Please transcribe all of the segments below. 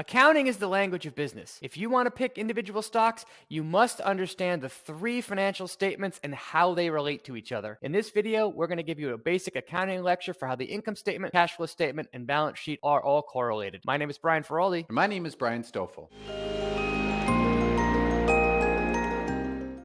Accounting is the language of business. If you want to pick individual stocks, you must understand the three financial statements and how they relate to each other. In this video, we're going to give you a basic accounting lecture for how the income statement, cash flow statement, and balance sheet are all correlated. My name is Brian Feroldi. My name is Brian Stoffel.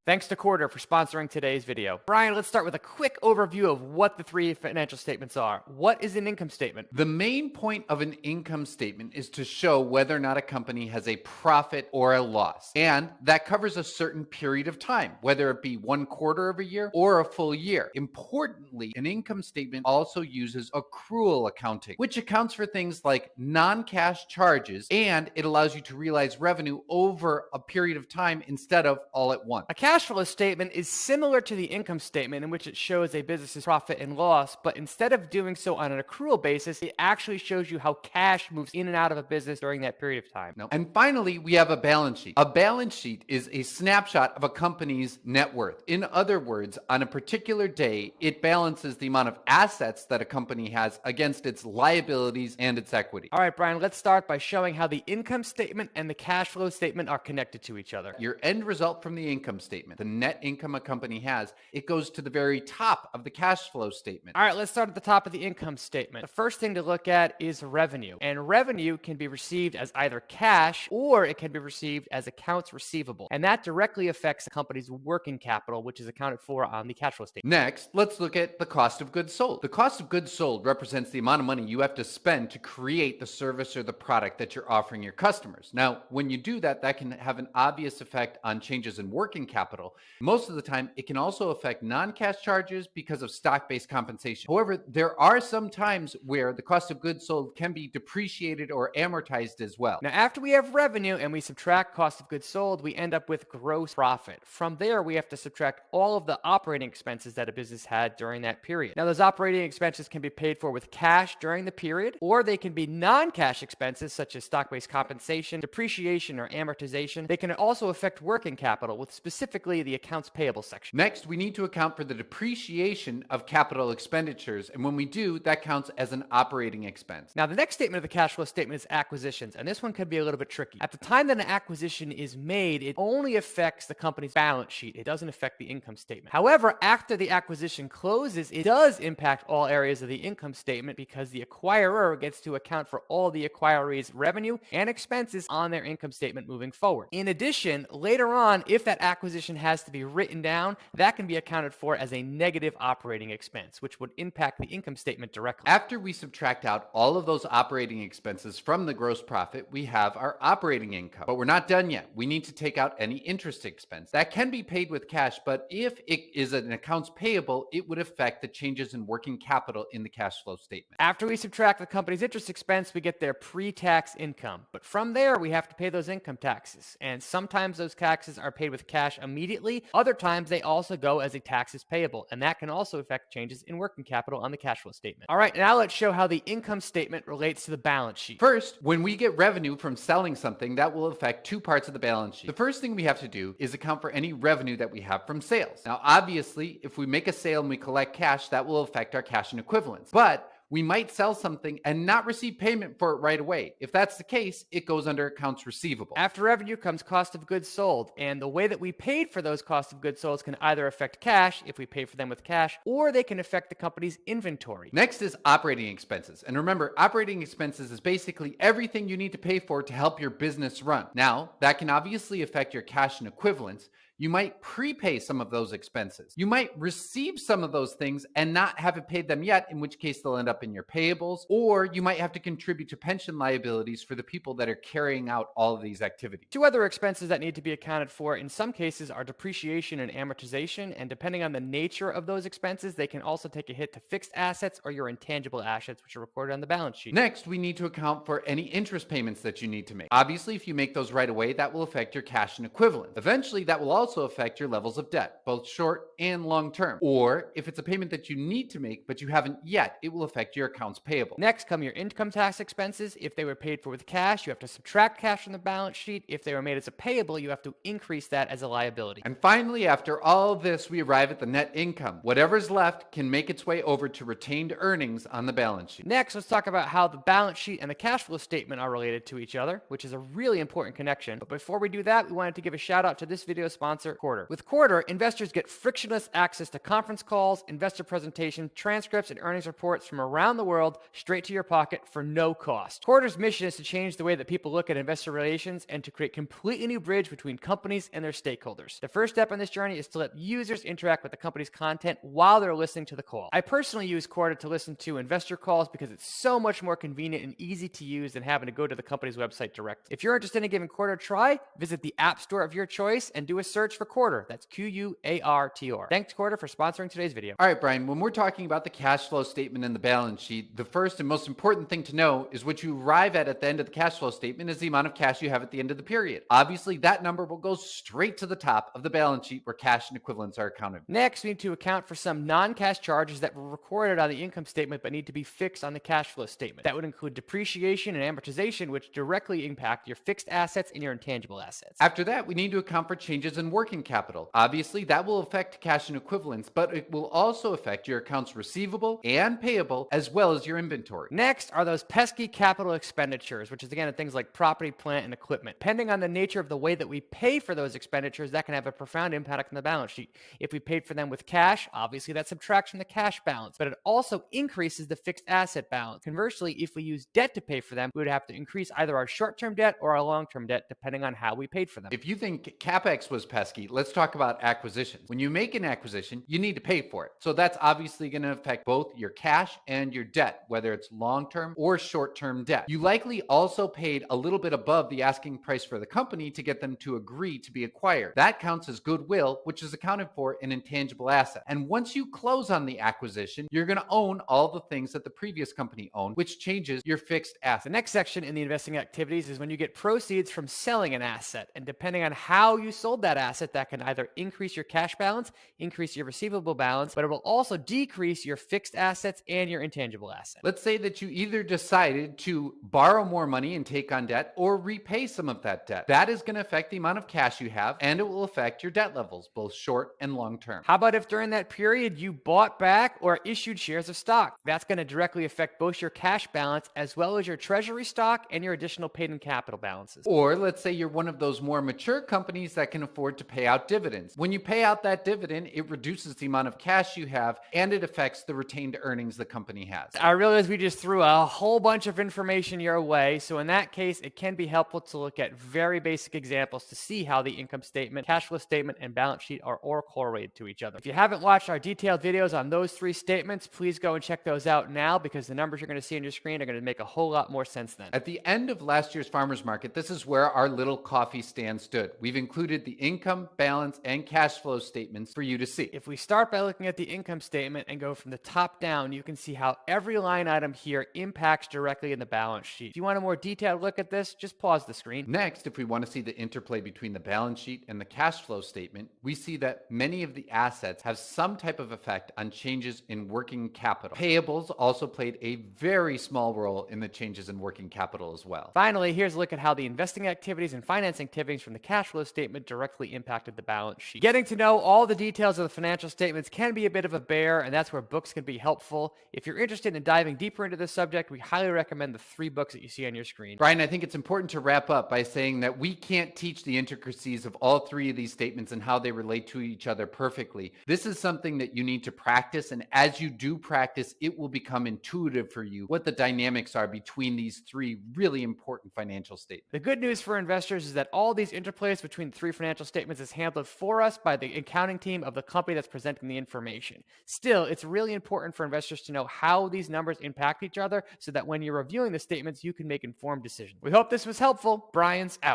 Thanks to Quarter for sponsoring today's video. Brian, let's start with a quick overview of what the three financial statements are. What is an income statement? The main point of an income statement is to show whether or not a company has a profit or a loss. And that covers a certain period of time, whether it be 1 quarter of a year or a full year. Importantly, an income statement also uses accrual accounting, which accounts for things like non-cash charges, and it allows you to realize revenue over a period of time instead of all at once. A cash flow statement is similar to the income statement in which it shows a business's profit and loss, but instead of doing so on an accrual basis, it actually shows you how cash moves in and out of a business during that period of time. And finally, we have a balance sheet. A balance sheet is a snapshot of a company's net worth. In other words, on a particular day, it balances the amount of assets that a company has against its liabilities and its equity. All right, Brian, let's start by showing how the income statement and the cash flow statement are connected to each other. Your end result from the income statement, the net income a company has, it goes to the very top of the cash flow statement. All right, let's start at the top of the income statement. The first thing to look at is revenue. And revenue can be received as either cash or it can be received as accounts receivable. And that directly affects the company's working capital, which is accounted for on the cash flow statement. Next, let's look at the cost of goods sold. The cost of goods sold represents the amount of money you have to spend to create the service or the product that you're offering your customers. Now, when you do that, that can have an obvious effect on changes in working capital. Most of the time, it can also affect non-cash charges because of stock-based compensation. However, there are some times where the cost of goods sold can be depreciated or amortized as well. Now, after we have revenue and we subtract cost of goods sold, we end up with gross profit. From there, we have to subtract all of the operating expenses that a business had during that period. Now, those operating expenses can be paid for with cash during the period, or they can be non-cash expenses such as stock-based compensation, depreciation, or amortization. They can also affect working capital with specifically the accounts payable section. Next, we need to account for the depreciation of capital expenditures, and when we do, that counts as an operating expense. Now, the next statement of the cash flow statement is acquisitions, and this one could be a little bit tricky. At the time that an acquisition is made, it only affects the company's balance sheet. It doesn't affect the income statement. However, after the acquisition closes, it does impact all areas of the income statement because the acquirer gets to account for all the acquiree's revenue and expenses on their income statement moving forward. In addition, later on, if that acquisition has to be written down, that can be accounted for as a negative operating expense, which would impact the income statement directly. After we subtract out all of those operating expenses from the gross profit, we have our operating income. But we're not done yet. We need to take out any interest expense. That can be paid with cash, but if it is an accounts payable, it would affect the changes in working capital in the cash flow statement. After we subtract the company's interest expense, we get their pre-tax income. But from there, we have to pay those income taxes. And sometimes those taxes are paid with cash immediately. Other times, they also go as a taxes payable, and that can also affect changes in working capital on the cash flow statement. All right, now let's show how the income statement relates to the balance sheet. First, when we get revenue from selling something, that will affect two parts of the balance sheet. The first thing we have to do is account for any revenue that we have from sales. Now, obviously, if we make a sale and we collect cash, that will affect our cash and equivalents. But we might sell something and not receive payment for it right away. If that's the case, it goes under accounts receivable. After revenue comes cost of goods sold, and the way that we paid for those cost of goods sold can either affect cash, if we pay for them with cash, or they can affect the company's inventory. Next is operating expenses. And remember, operating expenses is basically everything you need to pay for to help your business run. Now, that can obviously affect your cash and equivalents. You might prepay some of those expenses. You might receive some of those things and not have it paid them yet, in which case they'll end up in your payables, or you might have to contribute to pension liabilities for the people that are carrying out all of these activities. Two other expenses that need to be accounted for in some cases are depreciation and amortization, and depending on the nature of those expenses, they can also take a hit to fixed assets or your intangible assets, which are recorded on the balance sheet. Next, we need to account for any interest payments that you need to make. Obviously, if you make those right away, that will affect your cash and equivalents. Eventually, that will also affect your levels of debt, both short and long term. Or if it's a payment that you need to make but you haven't yet, it will affect your accounts payable. Next come your income tax expenses. If they were paid for with cash, you have to subtract cash from the balance sheet. If they were made as a payable, you have to increase that as a liability. And finally, after all of this, we arrive at the net income. Whatever's left can make its way over to retained earnings on the balance sheet. Next, let's talk about how the balance sheet and the cash flow statement are related to each other, which is a really important connection. But before we do that, we wanted to give a shout out to this video sponsor, Quarter. With Quarter, investors get frictionless access to conference calls, investor presentations, transcripts, and earnings reports from around the world straight to your pocket for no cost. Quarter's mission is to change the way that people look at investor relations and to create a completely new bridge between companies and their stakeholders. The first step in this journey is to let users interact with the company's content while they're listening to the call. I personally use Quarter to listen to investor calls because it's so much more convenient and easy to use than having to go to the company's website directly. If you're interested in giving Quarter a try, visit the App Store of your choice and do a search for Quarter. That's Quarter. Thanks, Quarter, for sponsoring today's video. All right, Brian, when we're talking about the cash flow statement and the balance sheet, the first and most important thing to know is what you arrive at the end of the cash flow statement is the amount of cash you have at the end of the period. Obviously, that number will go straight to the top of the balance sheet where cash and equivalents are accounted. Next, we need to account for some non-cash charges that were recorded on the income statement but need to be fixed on the cash flow statement. That would include depreciation and amortization, which directly impact your fixed assets and your intangible assets. After that, we need to account for changes in working capital. Obviously, that will affect cash and equivalents, but it will also affect your accounts receivable and payable, as well as your inventory. Next are those pesky capital expenditures, which is again things like property, plant, and equipment. Depending on the nature of the way that we pay for those expenditures, that can have a profound impact on the balance sheet. If we paid for them with cash, obviously that subtracts from the cash balance, but it also increases the fixed asset balance. Conversely, if we use debt to pay for them, we would have to increase either our short-term debt or our long-term debt, depending on how we paid for them. If you think CapEx was pesky, let's talk about acquisitions. When you make an acquisition, you need to pay for it. So that's obviously going to affect both your cash and your debt, whether it's long-term or short-term debt. You likely also paid a little bit above the asking price for the company to get them to agree to be acquired. That counts as goodwill, which is accounted for in intangible asset. And once you close on the acquisition, you're going to own all the things that the previous company owned, which changes your fixed asset. The next section in the investing activities is when you get proceeds from selling an asset. And depending on how you sold that asset, that can either increase your cash balance, increase your receivable balance, but it will also decrease your fixed assets and your intangible assets. Let's say that you either decided to borrow more money and take on debt or repay some of that debt. That is going to affect the amount of cash you have, and it will affect your debt levels, both short and long term. How about if during that period you bought back or issued shares of stock? That's going to directly affect both your cash balance as well as your treasury stock and your additional paid-in capital balances. Or let's say you're one of those more mature companies that can afford to pay out dividends. When you pay out that dividend, it reduces the amount of cash you have and it affects the retained earnings the company has. I realize we just threw a whole bunch of information your way. So in that case, it can be helpful to look at very basic examples to see how the income statement, cash flow statement, and balance sheet are all correlated to each other. If you haven't watched our detailed videos on those three statements, please go and check those out now because the numbers you're going to see on your screen are going to make a whole lot more sense then. At the end of last year's farmers market, this is where our little coffee stand stood. We've included the income, balance, and cash flow statements for you to see. If we start by looking at the income statement and go from the top down, you can see how every line item here impacts directly in the balance sheet. If you want a more detailed look at this, just pause the screen. Next, if we want to see the interplay between the balance sheet and the cash flow statement, we see that many of the assets have some type of effect on changes in working capital. Payables also played a very small role in the changes in working capital as well. Finally, here's a look at how the investing activities and financing activities from the cash flow statement directly impacted the balance sheet. Getting to know all the details of the financial statements can be a bit of a bear, and that's where books can be helpful. If you're interested in diving deeper into this subject, we highly recommend the 3 books that you see on your screen. Brian, I think it's important to wrap up by saying that we can't teach the intricacies of all 3 of these statements and how they relate to each other perfectly. This is something that you need to practice, and as you do practice, it will become intuitive for you what the dynamics are between these 3 really important financial statements. The good news for investors is that all these interplays between the 3 financial statements is handled for us by the accounting team of the company that's presenting the information. Still, it's really important for investors to know how these numbers impact each other so that when you're reviewing the statements, you can make informed decisions. We hope this was helpful. Brian's out.